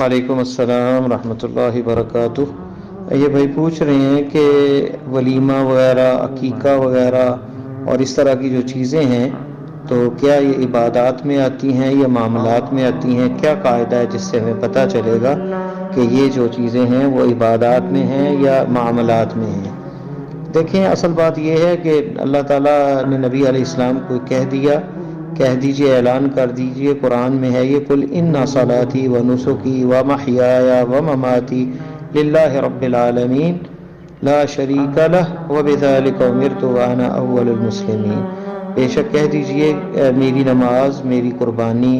وعلیکم السلام ورحمۃ اللہ وبرکاتہ۔ یہ بھائی پوچھ رہے ہیں کہ ولیمہ وغیرہ، عقیقہ وغیرہ اور اس طرح کی جو چیزیں ہیں تو کیا یہ عبادات میں آتی ہیں یا معاملات میں آتی ہیں؟ کیا قاعدہ ہے جس سے ہمیں پتہ چلے گا کہ یہ جو چیزیں ہیں وہ عبادات میں ہیں یا معاملات میں ہیں؟ دیکھیں، اصل بات یہ ہے کہ اللہ تعالیٰ نے نبی علیہ السلام کو کہہ دیجئے، اعلان کر دیجئے، قرآن میں ہے یہ، قل ان صلاتی و نسکی و محیایا و مماتی للہ رب العالمین لا شریک لہ وبذالک امرت وانا اول المسلمین۔ بے شک کہہ دیجئے میری نماز، میری قربانی،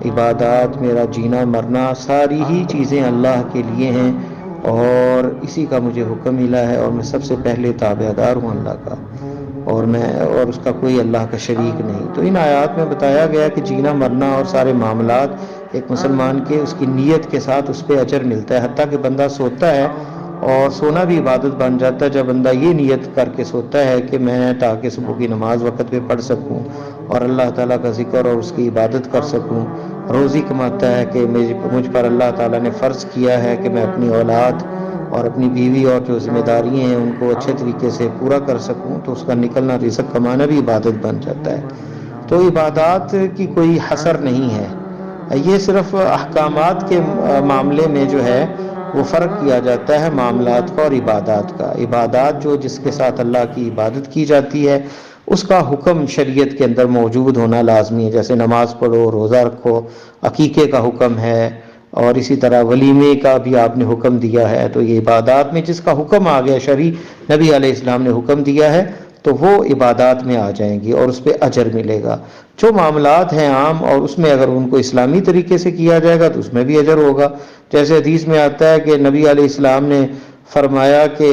عبادات، میرا جینا مرنا، ساری ہی چیزیں اللہ کے لیے ہیں اور اسی کا مجھے حکم ملا ہے اور میں سب سے پہلے تابع دار ہوں اللہ کا، اور اس کا کوئی اللہ کا شریک نہیں۔ تو ان آیات میں بتایا گیا کہ جینا مرنا اور سارے معاملات ایک مسلمان کے اس کی نیت کے ساتھ اس پہ اجر ملتا ہے، حتیٰ کہ بندہ سوتا ہے اور سونا بھی عبادت بن جاتا ہے جب بندہ یہ نیت کر کے سوتا ہے کہ میں تاکہ صبح کی نماز وقت پہ پڑھ سکوں اور اللہ تعالیٰ کا ذکر اور اس کی عبادت کر سکوں۔ روزی کماتا ہے کہ مجھ پر اللہ تعالیٰ نے فرض کیا ہے کہ میں اپنی اولاد اور اپنی بیوی اور جو ذمہ داریاں ہیں ان کو اچھے طریقے سے پورا کر سکوں، تو اس کا نکلنا رزق کمانا بھی عبادت بن جاتا ہے۔ تو عبادات کی کوئی حصر نہیں ہے، یہ صرف احکامات کے معاملے میں جو ہے وہ فرق کیا جاتا ہے معاملات کا اور عبادات کا۔ عبادات جو جس کے ساتھ اللہ کی عبادت کی جاتی ہے اس کا حکم شریعت کے اندر موجود ہونا لازمی ہے، جیسے نماز پڑھو، روزہ رکھو، عقیقے کا حکم ہے، اور اسی طرح ولیمے کا بھی آپ نے حکم دیا ہے۔ تو یہ عبادات میں جس کا حکم آ گیا، شرعی نبی علیہ السلام نے حکم دیا ہے، تو وہ عبادات میں آ جائیں گی اور اس پہ اجر ملے گا۔ جو معاملات ہیں عام اور اس میں اگر ان کو اسلامی طریقے سے کیا جائے گا تو اس میں بھی اجر ہوگا۔ جیسے حدیث میں آتا ہے کہ نبی علیہ السلام نے فرمایا کہ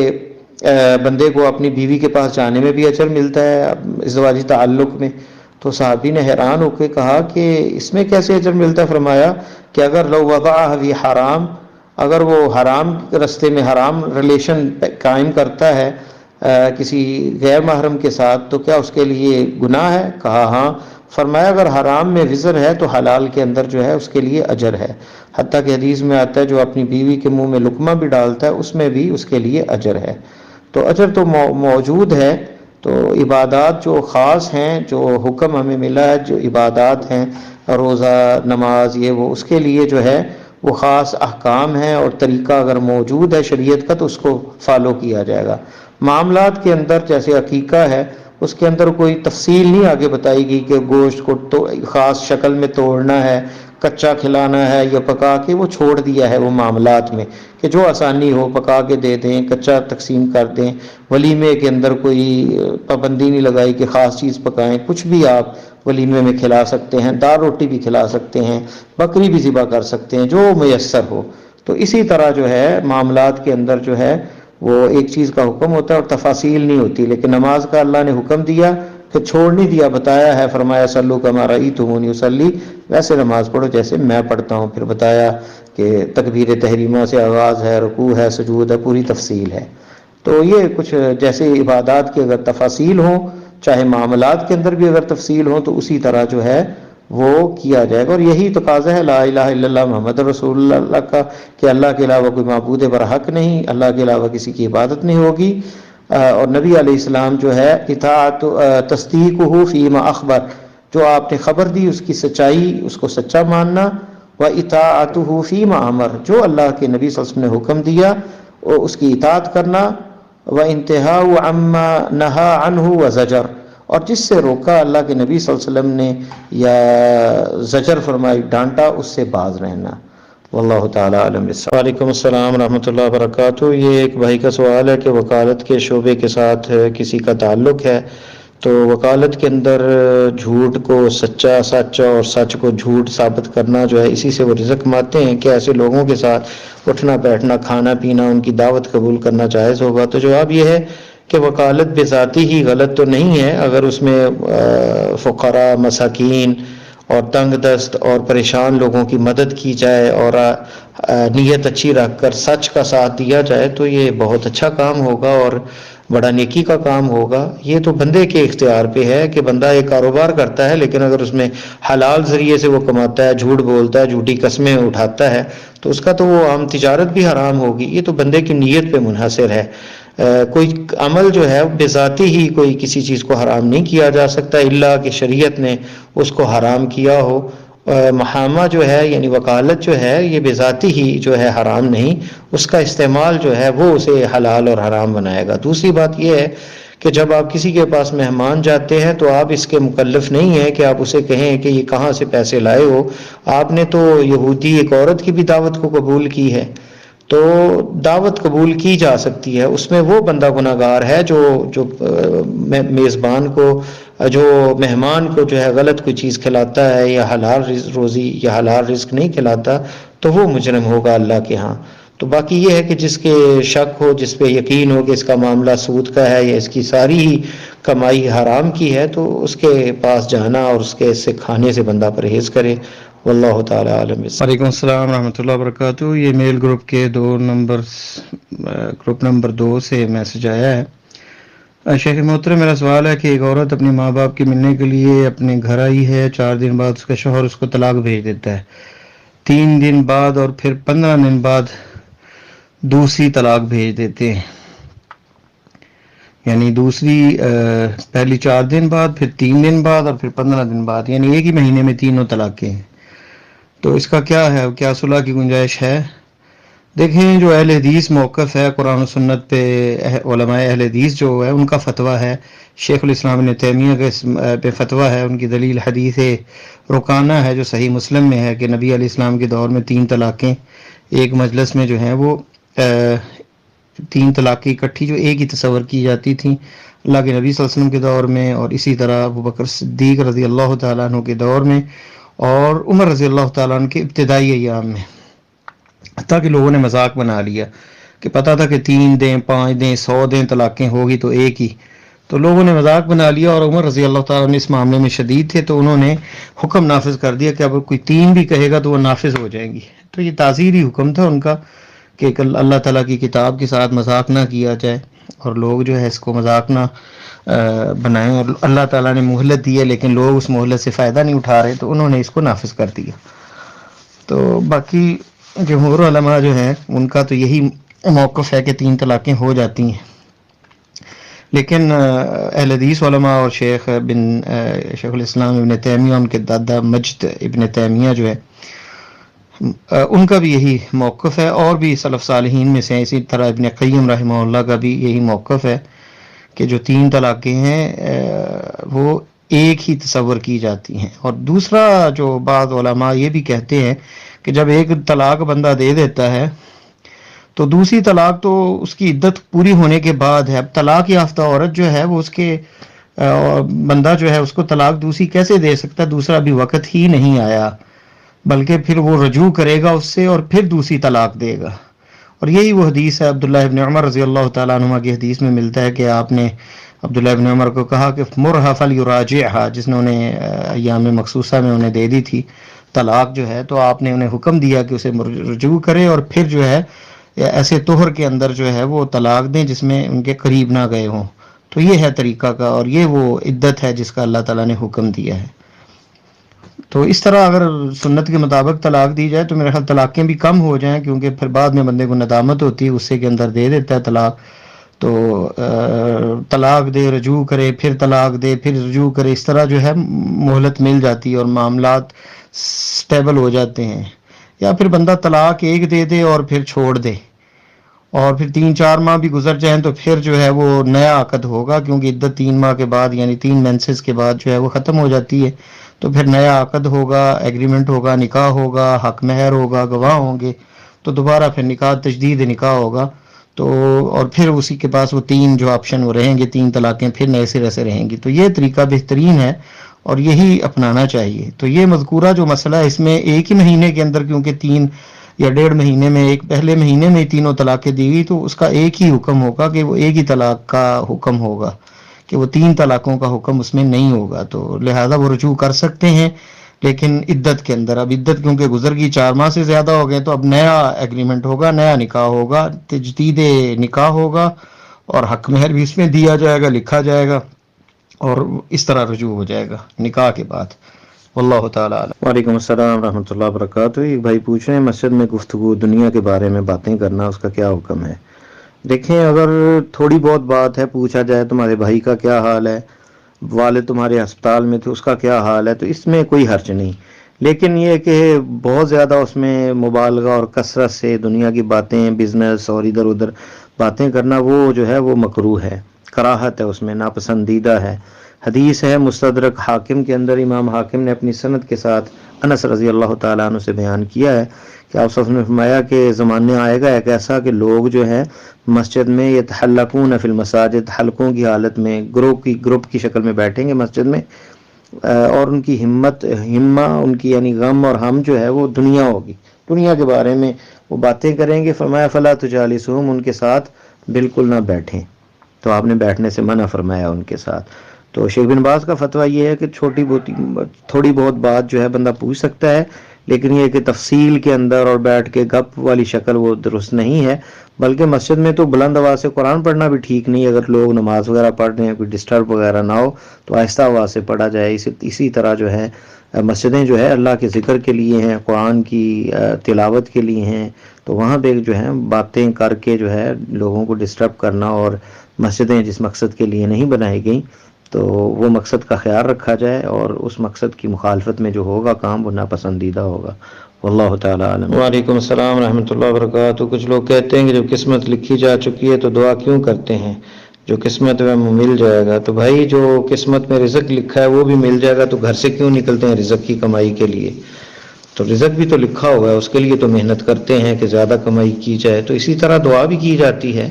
بندے کو اپنی بیوی کے پاس جانے میں بھی اجر ملتا ہے ازدواجی تعلق میں۔ تو صحابی نے حیران ہو کے کہا کہ اس میں کیسے اجر ملتا ہے؟ فرمایا کہ اگر لو وضعہ فی حرام، اگر وہ حرام رستے میں حرام ریلیشن قائم کرتا ہے کسی غیر محرم کے ساتھ تو کیا اس کے لیے گناہ ہے؟ کہا ہاں۔ فرمایا اگر حرام میں وزر ہے تو حلال کے اندر جو ہے اس کے لیے اجر ہے، حتیٰ کہ حدیث میں آتا ہے جو اپنی بیوی کے منہ میں لقمہ بھی ڈالتا ہے اس میں بھی اس کے لیے اجر ہے۔ تو اجر تو موجود ہے۔ تو عبادات جو خاص ہیں، جو حکم ہمیں ملا ہے، جو عبادات ہیں، روزہ، نماز، یہ وہ، اس کے لیے جو ہے وہ خاص احکام ہیں اور طریقہ اگر موجود ہے شریعت کا تو اس کو فالو کیا جائے گا۔ معاملات کے اندر جیسے عقیقہ ہے، اس کے اندر کوئی تفصیل نہیں آگے بتائی گئی کہ گوشت کو تو خاص شکل میں توڑنا ہے، کچا کھلانا ہے یا پکا کے، وہ چھوڑ دیا ہے وہ معاملات میں کہ جو آسانی ہو پکا کے دے دیں، کچا تقسیم کر دیں۔ ولیمے کے اندر کوئی پابندی نہیں لگائی کہ خاص چیز پکائیں، کچھ بھی آپ ولیمے میں کھلا سکتے ہیں، دال روٹی بھی کھلا سکتے ہیں، بکری بھی ذبح کر سکتے ہیں، جو میسر ہو۔ تو اسی طرح جو ہے معاملات کے اندر جو ہے وہ ایک چیز کا حکم ہوتا ہے اور تفاصیل نہیں ہوتی، لیکن نماز کا اللہ نے حکم دیا کہ چھوڑ نہیں دیا، بتایا ہے، فرمایا صلو کما رأیتمونی اصلی، ویسے نماز پڑھو جیسے میں پڑھتا ہوں۔ پھر بتایا کہ تکبیر تحریمہ سے آغاز ہے، رکوع ہے، سجود ہے، پوری تفصیل ہے۔ تو یہ کچھ جیسے عبادات کی اگر تفاصیل ہوں، چاہے معاملات کے اندر بھی اگر تفصیل ہوں، تو اسی طرح جو ہے وہ کیا جائے گا۔ اور یہی تقاضا ہے لا الہ الا اللہ محمد رسول اللہ کا کہ اللہ کے علاوہ کوئی معبود برحق نہیں، اللہ کے علاوہ کسی کی عبادت نہیں ہوگی۔ اور نبی علیہ السلام جو ہے اطاعت تصدیقہ فیما اخبر، جو آپ نے خبر دی اس کی سچائی، اس کو سچا ماننا، و اطاعتہ فیما امر، جو اللہ کے نبی صلی اللہ علیہ وسلم نے حکم دیا اس کی اطاعت کرنا، و انتہاء عما نہا عنہ و زجر، اور جس سے روکا اللہ کے نبی صلی اللہ علیہ وسلم نے یا زجر فرمائی، ڈانٹا، اس سے باز رہنا۔ واللہ تعالی عالم۔ وعلیکم السلام ورحمۃ اللہ وبرکاتہ۔ یہ ایک بھائی کا سوال ہے کہ وکالت کے شعبے کے ساتھ کسی کا تعلق ہے، تو وکالت کے اندر جھوٹ کو سچا، سچ اور سچ کو جھوٹ ثابت کرنا جو ہے اسی سے وہ رزق کماتے ہیں، کہ ایسے لوگوں کے ساتھ اٹھنا بیٹھنا، کھانا پینا، ان کی دعوت قبول کرنا جائز ہوگا؟ تو جواب یہ ہے کہ وکالت بذاتی ہی غلط تو نہیں ہے، اگر اس میں فقراء، مساکین اور تنگ دست اور پریشان لوگوں کی مدد کی جائے اور نیت اچھی رکھ کر سچ کا ساتھ دیا جائے تو یہ بہت اچھا کام ہوگا، اور بڑا نیکی کا کام ہوگا. یہ تو بندے کے اختیار پہ ہے کہ بندہ ایک کاروبار کرتا ہے، لیکن اگر اس میں حلال ذریعے سے وہ کماتا ہے، جھوٹ بولتا ہے، جھوٹی قسمیں اٹھاتا ہے، تو اس کا تو وہ عام تجارت بھی حرام ہوگی. یہ تو بندے کی نیت پہ منحصر ہے. کوئی عمل جو ہے بذاتی ہی کوئی کسی چیز کو حرام نہیں کیا جا سکتا الا کہ شریعت نے اس کو حرام کیا ہو. محامہ جو ہے یعنی وکالت جو ہے یہ بذاتی ہی جو ہے حرام نہیں، اس کا استعمال جو ہے وہ اسے حلال اور حرام بنائے گا. دوسری بات یہ ہے کہ جب آپ کسی کے پاس مہمان جاتے ہیں تو آپ اس کے مکلف نہیں ہیں کہ آپ اسے کہیں کہ یہ کہاں سے پیسے لائے ہو. آپ نے تو یہودی ایک عورت کی بھی دعوت کو قبول کی ہے، تو دعوت قبول کی جا سکتی ہے. اس میں وہ بندہ گناہگار ہے جو میزبان کو، جو مہمان کو جو ہے غلط کوئی چیز کھلاتا ہے یا حلال روزی یا حلال رزق نہیں کھلاتا، تو وہ مجرم ہوگا اللہ کے ہاں. تو باقی یہ ہے کہ جس کے شک ہو، جس پہ یقین ہو کہ اس کا معاملہ سود کا ہے یا اس کی ساری ہی کمائی حرام کی ہے، تو اس کے پاس جانا اور اس کے سے کھانے سے بندہ پرہیز کرے. واللہ تعالی عالم. وعلیکم السلام ورحمۃ اللہ وبرکاتہ. یہ میل گروپ کے گروپ نمبر 2 سے میسج آیا ہے. شیخ محترم، میرا سوال ہے کہ ایک عورت اپنے ماں باپ کے ملنے کے لیے اپنے گھر آئی ہے. 4 دن بعد اس کا شوہر اس کو طلاق بھیج دیتا ہے. 3 دن بعد اور پھر 15 دن بعد دوسری طلاق بھیج دیتے ہیں. یعنی پہلی 4 دن بعد، پھر 3 دن بعد اور پھر 15 دن بعد، یعنی ایک ہی مہینے میں تینوں طلاقیں ہیں. تو اس کا کیا ہے؟ کیا صلح کی گنجائش ہے؟ دیکھیں، جو اہل حدیث موقف ہے قرآن و سنت پہ، علماء اہل حدیث جو ہے ان کا فتویٰ ہے. شیخ الاسلام ابن تیمیہ کے پہ فتویٰ ہے. ان کی دلیل حدیث رکانہ ہے جو صحیح مسلم میں ہے کہ نبی علیہ السلام کے دور میں 3 طلاقیں ایک مجلس میں جو ہیں وہ 3 طلاقیں اکٹھی جو ایک ہی تصور کی جاتی تھیں اللہ کے نبی صلی اللہ علیہ وسلم کے دور میں، اور اسی طرح ابوبکر صدیق رضی اللہ تعالیٰ عنہ کے دور میں اور عمر رضی اللہ تعالیٰ عنہ کے ابتدائی ایام میں. حتیٰ کہ لوگوں نے مذاق بنا لیا کہ پتہ تھا کہ 3 دیں 5 دیں 100 دیں طلاقیں ہوگی تو ایک ہی، تو لوگوں نے مذاق بنا لیا. اور عمر رضی اللہ تعالیٰ عنہ اس معاملے میں شدید تھے، تو انہوں نے حکم نافذ کر دیا کہ اب کوئی 3 بھی کہے گا تو وہ نافذ ہو جائیں گی. تو یہ تعزیری حکم تھا ان کا کہ اللہ تعالیٰ کی کتاب کے ساتھ مذاق نہ کیا جائے، اور لوگ جو ہے اس کو مذاق نہ بنائیں. اور اللہ تعالیٰ نے مہلت دی ہے لیکن لوگ اس مہلت سے فائدہ نہیں اٹھا رہے، تو انہوں نے اس کو نافذ کر دیا. تو باقی جمہور علماء جو ہیں ان کا تو یہی موقف ہے کہ 3 طلاقیں ہو جاتی ہیں. لیکن اہل حدیث علماء اور شیخ الاسلام ابن تیمیہ، ان کے دادا مجد ابن تیمیہ جو ہے، ان کا بھی یہی موقف ہے. اور بھی سلف صالحین میں سے اسی طرح ابن قیم رحمہ اللہ کا بھی یہی موقف ہے کہ جو 3 طلاقیں ہیں وہ ایک ہی تصور کی جاتی ہیں. اور دوسرا جو بعض علماء یہ بھی کہتے ہیں کہ جب ایک طلاق بندہ دے دیتا ہے تو دوسری طلاق تو اس کی عدت پوری ہونے کے بعد ہے. اب طلاق یافتہ عورت جو ہے وہ اس کے بندہ جو ہے اس کو طلاق دوسری کیسے دے سکتا ہے؟ دوسرا بھی وقت ہی نہیں آیا، بلکہ پھر وہ رجوع کرے گا اس سے اور پھر دوسری طلاق دے گا. اور یہی وہ حدیث ہے عبداللہ ابن عمر رضی اللہ تعالیٰ عنہ کی حدیث میں ملتا ہے کہ آپ نے عبداللہ ابن عمر کو کہا کہ مرھا فلیراجعھا، جس نے انہیں ایام مخصوصہ میں انہیں دے دی تھی طلاق جو ہے، تو آپ نے انہیں حکم دیا کہ اسے رجوع کرے اور پھر جو ہے ایسے طہر کے اندر جو ہے وہ طلاق دیں جس میں ان کے قریب نہ گئے ہوں. تو یہ ہے طریقہ کا، اور یہ وہ عدت ہے جس کا اللہ تعالیٰ نے حکم دیا ہے. تو اس طرح اگر سنت کے مطابق طلاق دی جائے تو میرے خیال طلاقیں بھی کم ہو جائیں، کیونکہ پھر بعد میں بندے کو ندامت ہوتی ہے، غصے کے اندر دے دیتا ہے طلاق. تو طلاق دے، رجوع کرے، پھر طلاق دے، پھر رجوع کرے، اس طرح جو ہے مہلت مل جاتی ہے اور معاملات سٹیبل ہو جاتے ہیں. یا پھر بندہ طلاق ایک دے دے اور پھر چھوڑ دے، اور پھر 3-4 ماہ بھی گزر جائیں تو پھر جو ہے وہ نیا عقد ہوگا، کیونکہ عدت 3 ماہ کے بعد یعنی 3 مینسز کے بعد جو ہے وہ ختم ہو جاتی ہے. تو پھر نیا عقد ہوگا، ایگریمنٹ ہوگا، نکاح ہوگا، حق مہر ہوگا، گواہ ہوں گے، تو دوبارہ پھر نکاح، تجدید نکاح ہوگا. تو اور پھر اسی کے پاس وہ 3 جو آپشن وہ رہیں گے، 3 طلاقیں پھر نئے سرے سے رہیں گی. تو یہ طریقہ بہترین ہے اور یہی اپنانا چاہیے. تو یہ مذکورہ جو مسئلہ ہے اس میں ایک ہی مہینے کے اندر، کیونکہ 3 یا 1.5 مہینے میں، ایک پہلے مہینے میں 3 طلاقیں دی گئی، تو اس کا ایک ہی حکم ہوگا کہ وہ ایک ہی طلاق کا حکم ہوگا، کہ وہ 3 طلاقوں کا حکم اس میں نہیں ہوگا. تو لہذا وہ رجوع کر سکتے ہیں لیکن عدت کے اندر. اب عدت کیونکہ گزر گئی، 4 ماہ سے زیادہ ہو گئے، تو اب نیا ایگریمنٹ ہوگا، نیا نکاح ہوگا، تجدید نکاح ہوگا، اور حق مہر بھی اس میں دیا جائے گا، لکھا جائے گا، اور اس طرح رجوع ہو جائے گا نکاح کے بعد۔ واللہ تعالیٰ عالم۔ وعلیکم السلام ورحمۃ اللہ وبرکاتہ۔ ایک بھائی پوچھ رہے ہیں مسجد میں گفتگو دنیا کے بارے میں باتیں کرنا، اس کا کیا حکم ہے؟ دیکھیں، اگر تھوڑی بہت بات ہے، پوچھا جائے تمہارے بھائی کا کیا حال ہے، والد تمہارے ہسپتال میں تھے، اس کا کیا حال ہے، تو اس میں کوئی حرج نہیں۔ لیکن یہ کہ بہت زیادہ اس میں مبالغہ اور کثرت سے دنیا کی باتیں، بزنس اور ادھر ادھر باتیں کرنا، وہ جو ہے وہ مکروہ ہے، کراہت ہے، اس میں ناپسندیدہ ہے۔ حدیث ہے مستدرک حاکم کے اندر، امام حاکم نے اپنی سند کے ساتھ انس رضی اللہ تعالیٰ عنہ سے بیان کیا ہے کہ آپ صلی اللہ علیہ وسلم نے فرمایا کہ زمانے آئے گا ایک ایسا کہ لوگ جو ہے مسجد میں یتحلقون فی المساجد، حلقوں کی حالت میں گروپ کی شکل میں بیٹھیں گے مسجد میں، اور ان کی ہمہ ان کی یعنی غم اور ہم جو ہے وہ دنیا ہوگی، دنیا کے بارے میں وہ باتیں کریں گے۔ فرمایا فلا تجالسہم، ان کے ساتھ بالکل نہ بیٹھیں، تو آپ نے بیٹھنے سے منع فرمایا ان کے ساتھ۔ تو شیخ بن باز کا فتویٰ یہ ہے کہ تھوڑی بہت بات جو ہے بندہ پوچھ سکتا ہے، لیکن یہ کہ تفصیل کے اندر اور بیٹھ کے گپ والی شکل وہ درست نہیں ہے۔ بلکہ مسجد میں تو بلند آواز سے قرآن پڑھنا بھی ٹھیک نہیں، اگر لوگ نماز وغیرہ پڑھ رہے ہیں، کوئی ڈسٹرب وغیرہ نہ ہو تو آہستہ آواز سے پڑھا جائے۔ اسی طرح جو ہے مسجدیں جو ہے اللہ کے ذکر کے لیے ہیں، قرآن کی تلاوت کے لیے ہیں، تو وہاں پہ جو ہے باتیں کر کے جو ہے لوگوں کو ڈسٹرب کرنا، اور مسجدیں جس مقصد کے لیے نہیں بنائی گئیں تو وہ مقصد کا خیال رکھا جائے، اور اس مقصد کی مخالفت میں جو ہوگا کام وہ ناپسندیدہ ہوگا۔ واللہ تعالیٰ عالم۔ وعلیکم السلام ورحمۃ اللہ وبرکاتہ۔ کچھ لوگ کہتے ہیں کہ جب قسمت لکھی جا چکی ہے تو دعا کیوں کرتے ہیں، جو قسمت میں مل جائے گا؟ تو بھائی جو قسمت میں رزق لکھا ہے وہ بھی مل جائے گا، تو گھر سے کیوں نکلتے ہیں رزق کی کمائی کے لیے؟ تو رزق بھی تو لکھا ہوا ہے، اس کے لیے تو محنت کرتے ہیں کہ زیادہ کمائی کی جائے۔ تو اسی طرح دعا بھی کی جاتی ہے،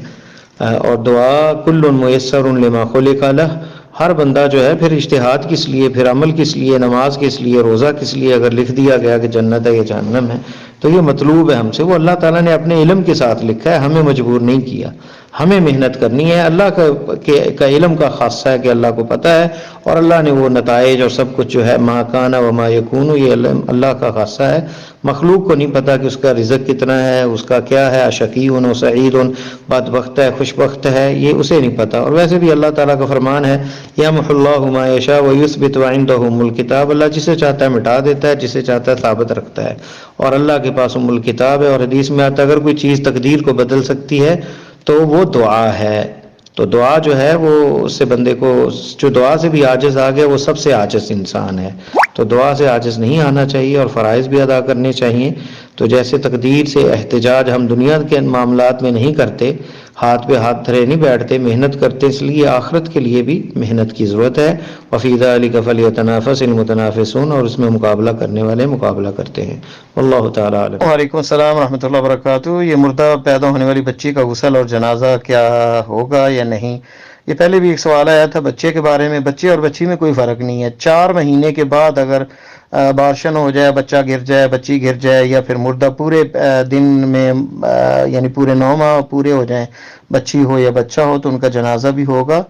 اور دعا کل میسر لما خلق لہ، ہر بندہ جو ہے پھر اجتہاد کس لیے، پھر عمل کس لیے، نماز کس لیے، روزہ کس لیے، اگر لکھ دیا گیا کہ جنت ہے یا جہنم ہے تو یہ مطلوب ہے ہم سے، وہ اللہ تعالیٰ نے اپنے علم کے ساتھ لکھا ہے، ہمیں مجبور نہیں کیا، ہمیں محنت کرنی ہے۔ اللہ کا علم کا خاصہ ہے کہ اللہ کو پتہ ہے، اور اللہ نے وہ نتائج اور سب کچھ جو ہے ما کان و ما یکون، یہ اللہ کا خاصہ ہے۔ مخلوق کو نہیں پتا کہ اس کا رزق کتنا ہے، اس کا کیا ہے، شقی و سعید، بدبخت ہے، خوشبخت ہے، یہ اسے نہیں پتا۔ اور ویسے بھی اللہ تعالیٰ کا فرمان ہے یمحو اللہ ما یشاء ویثبت وعندہ ام الکتاب، اللہ جسے چاہتا ہے مٹا دیتا ہے، جسے چاہتا ہے ثابت رکھتا ہے، اور اللہ کے پاس ام الکتاب ہے۔ اور حدیث میں آتا ہے اگر کوئی چیز تقدیر کو بدل سکتی ہے تو وہ دعا ہے۔ تو دعا جو ہے وہ اس سے بندے کو، جو دعا سے بھی عاجز آ گیا وہ سب سے عاجز انسان ہے، تو دعا سے عاجز نہیں آنا چاہیے، اور فرائض بھی ادا کرنے چاہیے۔ تو جیسے تقدیر سے احتجاج ہم دنیا کے معاملات میں نہیں کرتے، ہاتھ پہ ہاتھ دھرے نہیں بیٹھتے، محنت کرتے، اس لیے آخرت کے لیے بھی محنت کی ضرورت ہے۔ وفی ذلک فلیتنافس المتنافسون، اور اس میں مقابلہ کرنے والے مقابلہ کرتے ہیں۔ واللہ تعالیٰ عالم۔ وعلیکم السلام ورحمۃ اللہ وبرکاتہ۔ یہ مردہ پیدا ہونے والی بچی کا غسل اور جنازہ کیا ہوگا یا نہیں؟ یہ پہلے بھی ایک سوال آیا تھا بچے کے بارے میں۔ بچے اور بچی میں کوئی فرق نہیں ہے۔ 4 مہینے کے بعد اگر بارشن ہو جائے، بچہ گر جائے، بچی گر جائے، یا پھر مردہ پورے دن میں یعنی پورے 9 ماہ پورے ہو جائیں، بچی ہو یا بچہ ہو، تو ان کا جنازہ بھی ہوگا،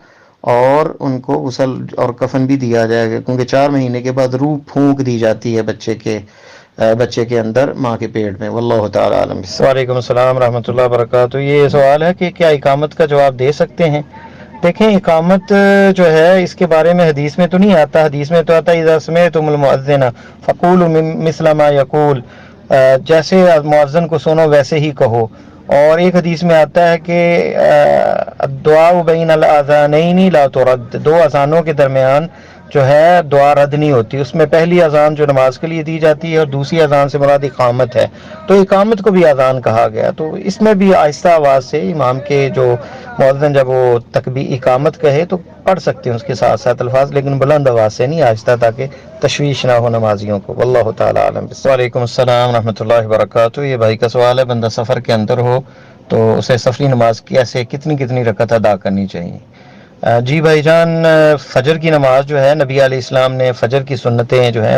اور ان کو غسل اور کفن بھی دیا جائے گا، کیونکہ 4 مہینے کے بعد روح پھونک دی جاتی ہے بچے کے اندر ماں کے پیٹ میں۔ واللہ تعالیٰ عالم۔ وعلیکم السلام ورحمۃ اللہ وبرکاتہ۔ یہ سوال ہے کہ کیا اقامت کا جواب دے سکتے ہیں؟ دیکھیں، اقامت جو ہے اس کے بارے میں حدیث میں تو نہیں آتا، حدیث میں تو آتا ہے اذا سمعتم المؤذن فقولوا مثل ما یقول، جیسے مؤذن کو سنو ویسے ہی کہو۔ اور ایک حدیث میں آتا ہے کہ الدعاء بین الاذانین لا ترد، 2 اذانوں کے درمیان جو ہے دعا رد نہیں ہوتی۔ اس میں پہلی اذان جو نماز کے لیے دی جاتی ہے، اور دوسری اذان سے مراد اقامت ہے، تو اقامت کو بھی اذان کہا گیا۔ تو اس میں بھی آہستہ آواز سے امام کے جو مؤذن جب وہ اقامت کہے تو پڑھ سکتے ہیں اس کے ساتھ ساتھ الفاظ، لیکن بلند آواز سے نہیں، آہستہ، تاکہ تشویش نہ ہو نمازیوں کو۔ واللہ تعالیٰ عالم۔ وعلیکم السلام ورحمۃ اللہ وبرکاتہ۔ یہ بھائی کا سوال ہے، بندہ سفر کے اندر ہو تو اسے سفری نماز کیسے کتنی رکعت ادا کرنی چاہیے؟ جی بھائی جان، فجر کی نماز جو ہے نبی علیہ السلام نے فجر کی سنتیں جو ہیں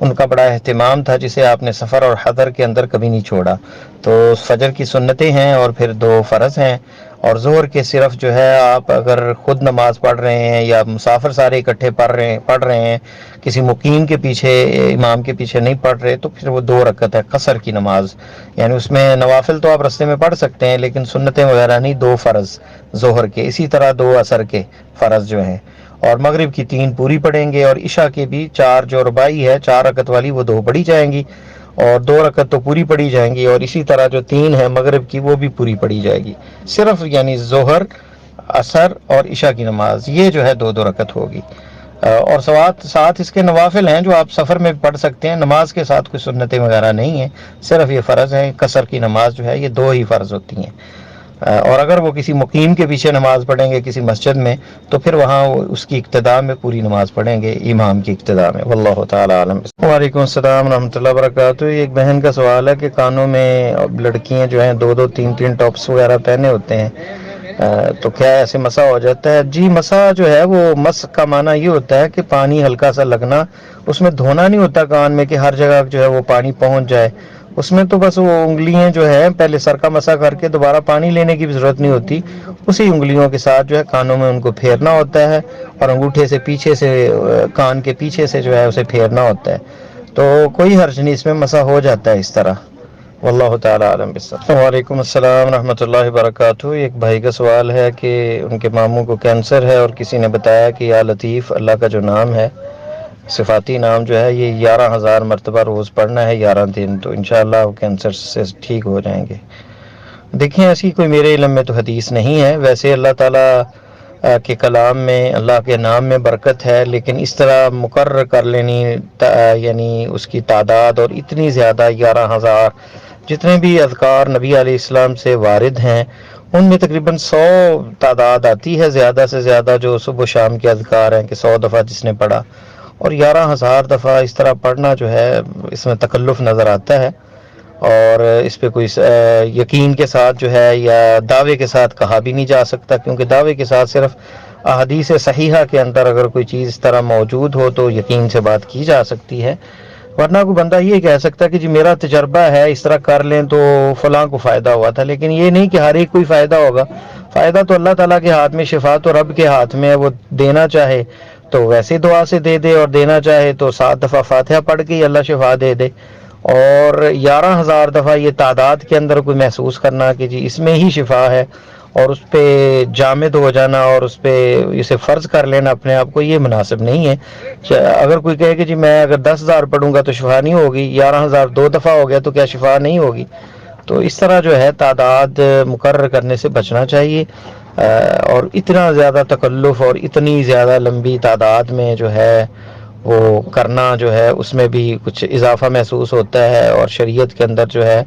ان کا بڑا اہتمام تھا، جسے آپ نے سفر اور حضر کے اندر کبھی نہیں چھوڑا۔ تو فجر کی سنتیں ہیں اور پھر 2 فرض ہیں، اور ظہر کے صرف جو ہے آپ اگر خود نماز پڑھ رہے ہیں یا مسافر سارے اکٹھے پڑھ رہے ہیں، کسی مقیم کے پیچھے، امام کے پیچھے نہیں پڑھ رہے، تو پھر وہ 2 رکعت ہے قصر کی نماز، یعنی اس میں نوافل تو آپ رستے میں پڑھ سکتے ہیں لیکن سنتیں وغیرہ نہیں، 2 فرض ظہر کے، اسی طرح 2 عصر کے فرض جو ہیں، اور مغرب کی 3 پوری پڑھیں گے، اور عشاء کی بھی 4 جو رباعی ہے 4 رکعت والی وہ 2 پڑھی جائیں گی، اور 2 رکعت تو پوری پڑھی جائیں گی، اور اسی طرح جو 3 ہے مغرب کی وہ بھی پوری پڑھی جائے گی، صرف یعنی ظہر، عصر اور عشاء کی نماز یہ جو ہے 2 رکعت ہوگی، اور ساتھ اس کے نوافل ہیں جو آپ سفر میں پڑھ سکتے ہیں، نماز کے ساتھ کوئی سنتیں وغیرہ نہیں ہیں، صرف یہ فرض ہیں، قصر کی نماز جو ہے یہ 2 ہی فرض ہوتی ہیں، اور اگر وہ کسی مقیم کے پیچھے نماز پڑھیں گے کسی مسجد میں تو پھر وہاں اس کی اقتداء میں پوری نماز پڑھیں گے امام کی اقتداء میں، واللہ تعالی عالم۔ وعلیکم السلام ورحمۃ اللہ وبرکاتہ۔ ایک بہن کا سوال ہے کہ کانوں میں لڑکیاں جو ہیں 2 3 ٹاپس وغیرہ پہنے ہوتے ہیں، تو کیا ایسے مسح ہو جاتا ہے؟ جی، مسح جو ہے وہ مس کا معنی یہ ہوتا ہے کہ پانی ہلکا سا لگنا، اس میں دھونا نہیں ہوتا کان میں کہ ہر جگہ جو ہے وہ پانی پہنچ جائے، اس میں تو بس وہ انگلیاں جو ہے پہلے سر کا مسح کر کے دوبارہ پانی لینے کی بھی ضرورت نہیں ہوتی، اسی انگلیوں کے ساتھ جو ہے کانوں میں ان کو پھیرنا ہوتا ہے، اور انگوٹھے سے پیچھے سے کان کے پیچھے سے جو ہے اسے پھیرنا ہوتا ہے، تو کوئی حرج نہیں، اس میں مسح ہو جاتا ہے اس طرح، واللہ تعالی عالم بالصواب۔ وعلیکم السلام ورحمۃ اللہ وبرکاتہ۔ ایک بھائی کا سوال ہے کہ ان کے ماموں کو کینسر ہے اور کسی نے بتایا کہ یا لطیف اللہ کا جو نام ہے، صفاتی نام جو ہے یہ 11,000 مرتبہ روز پڑھنا ہے 11 دن، تو انشاءاللہ وہ کینسر سے ٹھیک ہو جائیں گے۔ دیکھیں ایسی کوئی میرے علم میں تو حدیث نہیں ہے، ویسے اللہ تعالیٰ کے کلام میں اللہ کے نام میں برکت ہے، لیکن اس طرح مقرر کر لینی یعنی اس کی تعداد اور اتنی زیادہ 11,000 جتنے بھی اذکار نبی علیہ السلام سے وارد ہیں ان میں تقریباً 100 تعداد آتی ہے زیادہ سے زیادہ جو صبح و شام کے اذکار ہیں کہ 100 دفعہ جس نے پڑھا، اور 11,000 دفعہ اس طرح پڑھنا جو ہے اس میں تکلف نظر آتا ہے، اور اس پہ کوئی یقین کے ساتھ جو ہے یا دعوے کے ساتھ کہا بھی نہیں جا سکتا، کیونکہ دعوے کے ساتھ صرف احادیث صحیحہ کے اندر اگر کوئی چیز اس طرح موجود ہو تو یقین سے بات کی جا سکتی ہے، ورنہ کوئی بندہ یہ کہہ سکتا ہے کہ جی میرا تجربہ ہے اس طرح کر لیں تو فلاں کو فائدہ ہوا تھا، لیکن یہ نہیں کہ ہر ایک کوئی فائدہ ہوگا، فائدہ تو اللہ تعالیٰ کے ہاتھ میں، شفا تو رب کے ہاتھ میں ہے، وہ دینا چاہے تو ویسے دعا سے دے دے، اور دینا چاہے تو 7 دفعہ فاتحہ پڑھ کے ہی اللہ شفا دے دے، اور 11,000 دفعہ یہ تعداد کے اندر کوئی محسوس کرنا کہ جی اس میں ہی شفا ہے اور اس پہ جامد ہو جانا اور اس پہ اسے فرض کر لینا اپنے آپ کو، یہ مناسب نہیں ہے۔ اگر کوئی کہے کہ جی میں اگر 10,000 پڑھوں گا تو شفا نہیں ہوگی، 11,000 2 دفعہ ہو گیا تو کیا شفا نہیں ہوگی؟ تو اس طرح جو ہے تعداد مقرر کرنے سے بچنا چاہیے، اور اتنا زیادہ تکلف اور اتنی زیادہ لمبی تعداد میں جو ہے وہ کرنا جو ہے اس میں بھی کچھ اضافہ محسوس ہوتا ہے، اور شریعت کے اندر جو ہے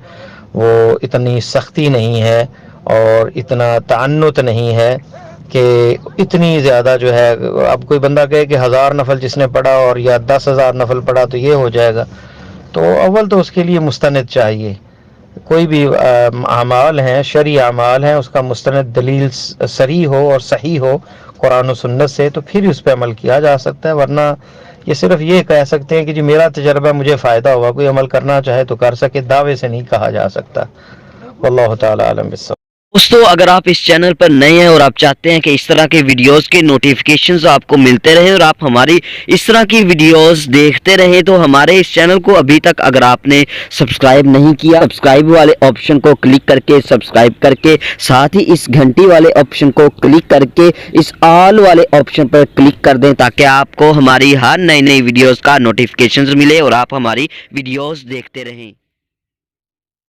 وہ اتنی سختی نہیں ہے اور اتنا تعنت نہیں ہے کہ اتنی زیادہ جو ہے، اب کوئی بندہ کہے کہ 1000 نفل جس نے پڑھا اور یا 10,000 نفل پڑھا تو یہ ہو جائے گا، تو اول تو اس کے لیے مستند چاہیے، کوئی بھی اعمال ہیں شرعی اعمال ہیں اس کا مستند دلیل صریح ہو اور صحیح ہو قرآن و سنت سے، تو پھر اس پہ عمل کیا جا سکتا ہے، ورنہ یہ صرف یہ کہہ سکتے ہیں کہ جی میرا تجربہ مجھے فائدہ ہوا، کوئی عمل کرنا چاہے تو کر سکے، دعوے سے نہیں کہا جا سکتا، واللہ تعالی عالم بالصواب۔ دوستو اگر آپ اس چینل پر نئے ہیں اور آپ چاہتے ہیں کہ اس طرح کے ویڈیوز کے نوٹیفیکیشنز آپ کو ملتے رہیں اور آپ ہماری اس طرح کی ویڈیوز دیکھتے رہیں، تو ہمارے اس چینل کو ابھی تک اگر آپ نے سبسکرائب نہیں کیا، سبسکرائب والے آپشن کو کلک کر کے سبسکرائب کر کے ساتھ ہی اس گھنٹی والے آپشن کو کلک کر کے اس آل والے آپشن پر کلک کر دیں تاکہ آپ کو ہماری ہر نئی ویڈیوز کا نوٹیفیکیشنز ملے اور آپ ہماری ویڈیوز دیکھتے رہیں۔